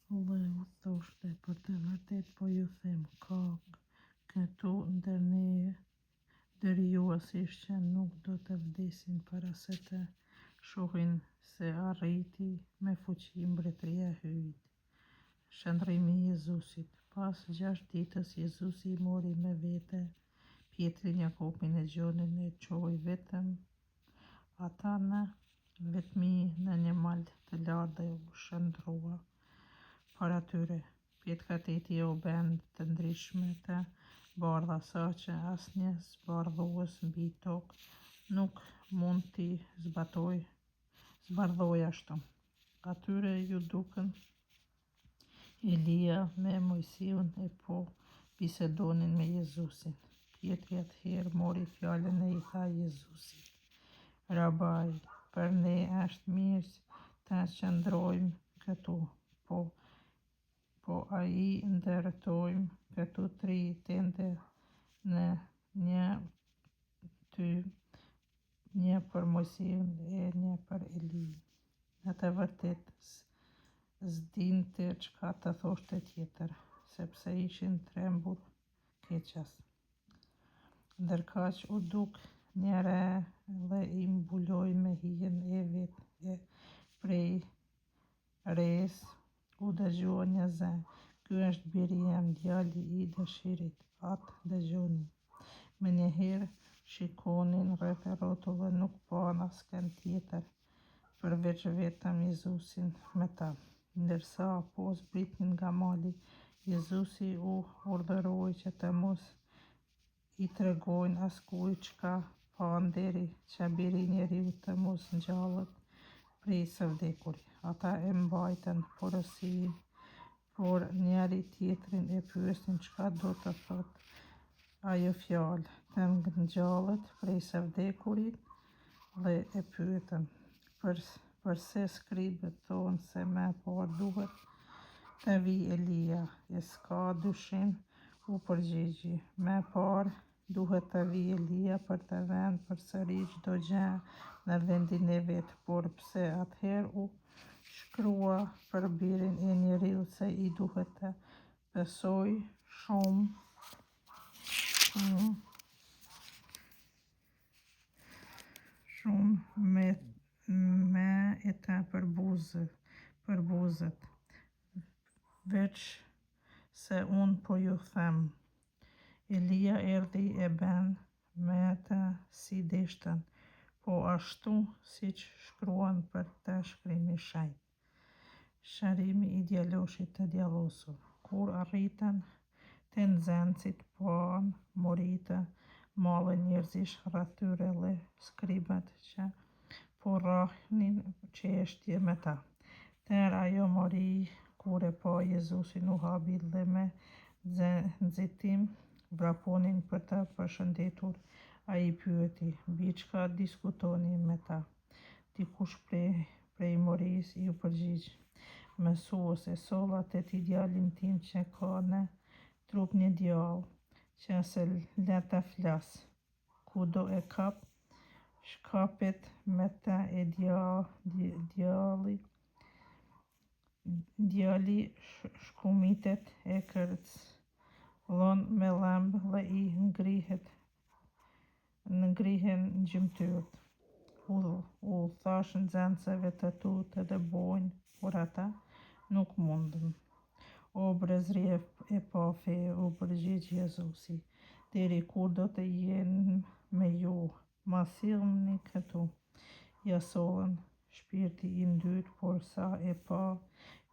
Dhe u thoshte, për të vërtet po ju them, ka këtu ndër ne dërjuesish që nuk do të vdesin para se të shohin se arriti me fuqi mbretëria e hyjit. Shëndrimi i Jezusit. Pas 6 ditës Jezusi i mori me vete Pjetrin, Jakobin e Gjonin e çoi ata në vetmi në një mal të lartë dhe u shndrua para tyre. Pjetrat e tij u bën të ndryshme të bardha, sa që asnjë zbardhues mbi tokë nuk mund t'i zbardhoj ashtu. Atyre ju dukën Elia me Mojsiun e po bisedonin me Jezusin. Pjetri atëherë mori fjalën e i tha Jezusit: Rabai, për ne është mirë të qëndrojmë këtu, po ai ndërtojmë këtu 3 tende, në një ty, një për Mojsiun e një për Eliin. Në të vërtetë s'dinte çka të thoshte tjetër, sepse ishin trembur keqas. Ndërkaq u duk një re dhe i mbuloi me hijen e vet e prej re's u dëgjua një zë: Ky është biri im, djali i dëshirit, atë dëgjoni. Menjëherë shikonin rreth e rrotull dhe nuk pan askën tjetër përveç vetëm Jezusin me ta. Ndërsa po zbritnin nga mali, Jezusi u urdhëroi që të mos i tregojnë askujt çka pan deri që biri i njeriut të mos ngjallet prej së vdekurit. Ata e mbajtën porosin, por njëri tjetrin e pyesnin çka do të thotë ajo fjalë, të ngjallet prej së vdekurit, dhe e pyetën: Përse skribët thonë se më parë duhet të vijë Elia? E s'ka dyshim, u përgjigji, më parë duhet të vijë Elia për të vënë përsëri çdo gjë në vendin e vet. Por pse atëherë u shkrua për birin e njeriut se i duhet të besoj shumë me e të përbuzët, veç se unë po ju them, Elia erdhi e bën me të si deshtën, po ashtu siç shkruan për të Shkrimi i Shenjtë. Shërimi i djaloshit të djallosur. Kur arritën te nxënësit, pan moritë malle njerëzish rreth tyre dhe skribët që po rrahnin çështje me ta. Tërë ajo mori, kur e pa Jezusin, u habi dhe me nxitim vraponin për të përshëndetur. Ai pyeti: Mbi çka diskutoni me ta? Dikush prej moris iu përgjigj: Mësuese, solla te ti djalin tim që ka në trup një djallë, që se le të flas. Kudo e kap, shkapet me të e djali shkumitet e kërclon me lëmbë dhe i ngrihen gjymtyrët. U thash nxënësve të tu të dëbojnë, por ata nuk mundën. O brezëri e pa fe, u përgjigj Jezusi, deri kur do të jem me ju? Ma sillni këtu. Ja sollën shpirti i ndyt, por sa e pa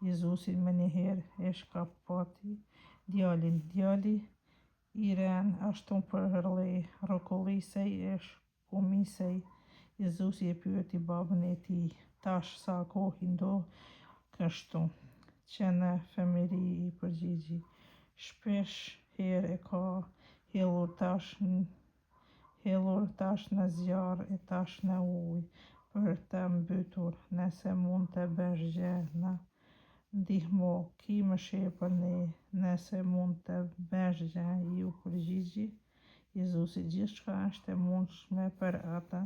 Jezusin menjëherë e shkapati djalin. Djali i ren ashtu rrokullisej e shkumisej. Jezusi e pyeti babën e tij: Tash sa kohë ndo kështu? Që në fëmijëri, i përgjigji: Shpesh herë e ka hellur tash në zjarr e tash në ujë, për të mbytur. Nëse mund të bësh gjë, na ndihmo, ki mëshirë për ne. Nëse mund të bësh gjë, iu përgjigji Jezusi: Gjithçka është e mundshme për ata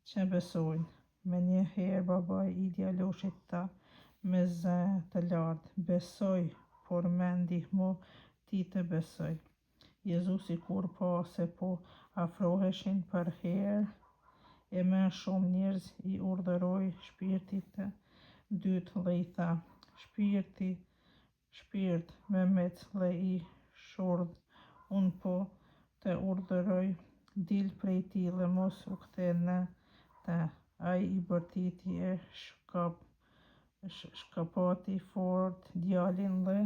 që besojnë. Menjëherë babai i djaloshit tha: me zë të lartë. Besoj, por me ndihmo ti të besoj. Jezusi kur pa se po afroheshin për herë e më shumë njerëz i urdhëroi shpirtit të dytë dhe i tha: Shpirt Mehmet dhe i shurdh, unë po të urdhëroj, dil prej tij dhe mos u kthe në të. Ai i bërtiti e shkapati fort djalin dhe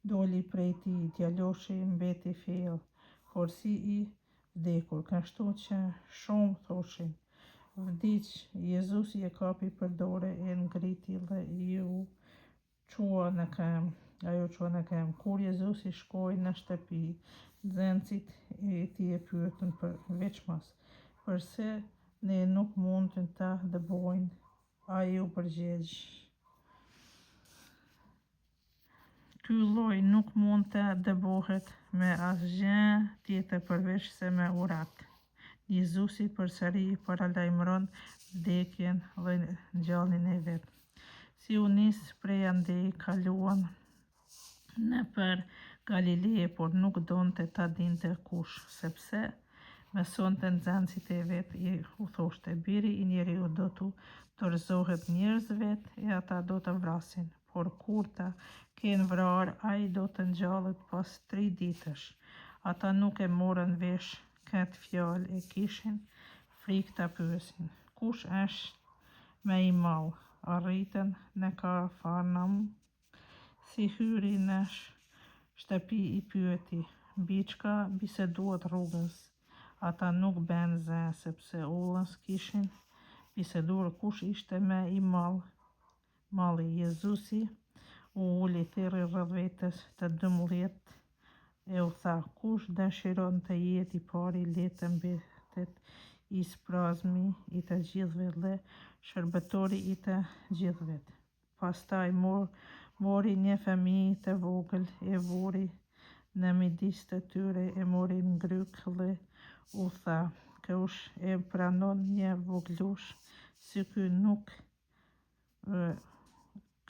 doli prej tij. Djaloshi mbeti fill, por si i vdekur, kështu që shumë thoshin: vdiq. Jezusi e kapi për dorë e ngriti dhe ajo çua në këmbë. Kur Jezusi shkoi në shtëpi, nxënësit e tij e pyetën veçmas: pse ne nuk mundën ta dëbojnë? Ai u përgjigj: ky lloj nuk mund të dëbohet me asgjë tjetër përveç se me urat. Jezusi përsëri paralajmëron vdekjen dhe ngjalljen e vet. Si u nis prej andej, kaluan nëpër Galile, por nuk donte ta dinte kush, sepse mësonte nxënësit e vet. U thoshte: biri i njeriut do t'u dorëzohet njerëzve e ata do të vrasin, por kur ta kenë vrarë, ai do të ngjallet pas 3 ditësh. Ata nuk e morën vesh këtë fjalë e kishin frikë ta pyesin: kush është më i madh? Arritën në Kafarnaum. Si hyri në shtëpi i pyeti: mbi çka biseduat rrugës? Ata nuk bënë zë, sepse ullës kishin biseduar kush ishte më i malli. Jezusi u uli, thirrri rreth vetes të 12 e u tha: kush dëshiron të jetë i pari, le të mbetet i sprazmi i të gjithëve dhe shërbëtori i të gjithëve. Pastaj mori një fëmijë të vogël, e vuri në midis të tyre, e mori në gryk dhe u tha: kush e pranon një vogëlush si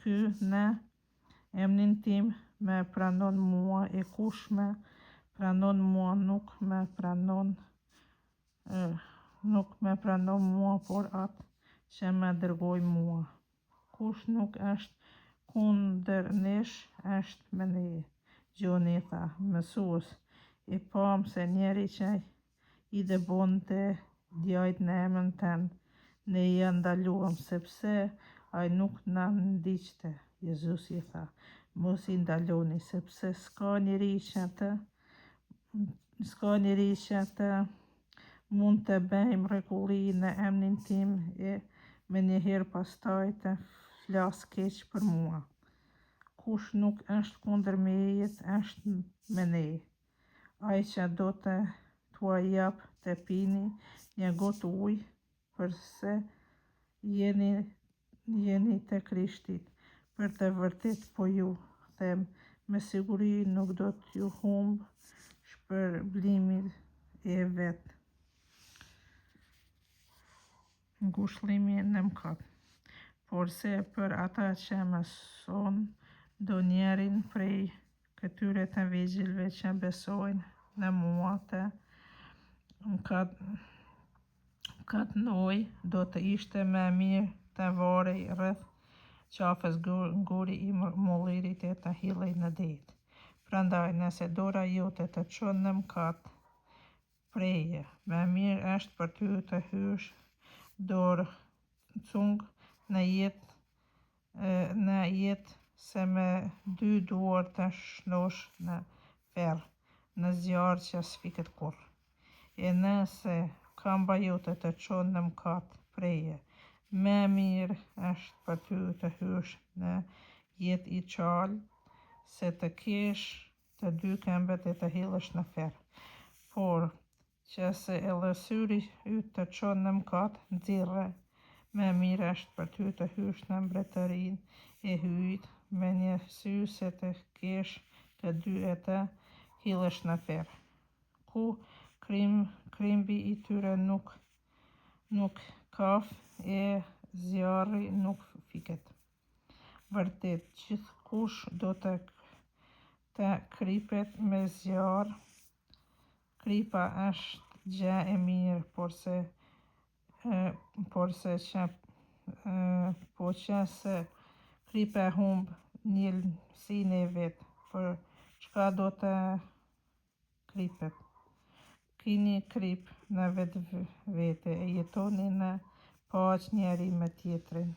ky në emrin tim më pranon mua, e kush më pranon mua nuk më pranon mua, por atë që më dërgoi mua. Kush nuk është kundër nesh është me ne. Gjoni tha: mësues, e pam se njeri që i dëbonte djajt në emrin tënd, ne ja ndaluam, sepse ai nuk na ndiqte. Jezusi tha: mos i ndaloni, sepse s'ka njeri që të mund të bëjë mrekulli në emrin tim e menjëherë pastaj të flasë keq për mua. Kush nuk është kundër meje është me ne. Ai që do t'ua jap të pini një gotë ujë, përse jeni të Krishtit, për të vërtet po ju them, me siguri nuk do t'ju humbë shpërblimin e vet. Ngushëllimi në mëkat. Por se për ata që mëson ndonjërin prej këtyre të vegjëlve që besojnë në mua të mëkatnoj, do të ishte më mirë të varej rreth qafës guri i mullirit e të hillej në det. Prandaj, nëse dora jote të çon në mëkat, preje. Më mirë është për ty të hysh dorëcung në jetë se me 2 duar të shnosh në ferr në zjarr që s'fiket kurrë. E nëse kamba jote të çon në mëkat, preje. Më mirë është për ty të hysh në jetë i çal se të kesh të 2 këmbët e të hillesh në ferr. Por që se edhe syri yt të çon në mëkat, nxirre. Më mirë është për ty të hysh në mbretërinë e hyjt me një sy se të kesh të 2 e të hillesh në ferr. Ku krimbi i tyre nuk kaf e zjarri nuk fiket. vërtet, gjithkush do të kripet me zjarë. Kripa është gjë e mirë, po që se kripa e humb njësinë e vet, për çka do të kripet? Kini krip në vete e jetoni në paqë njeri me tjetrin.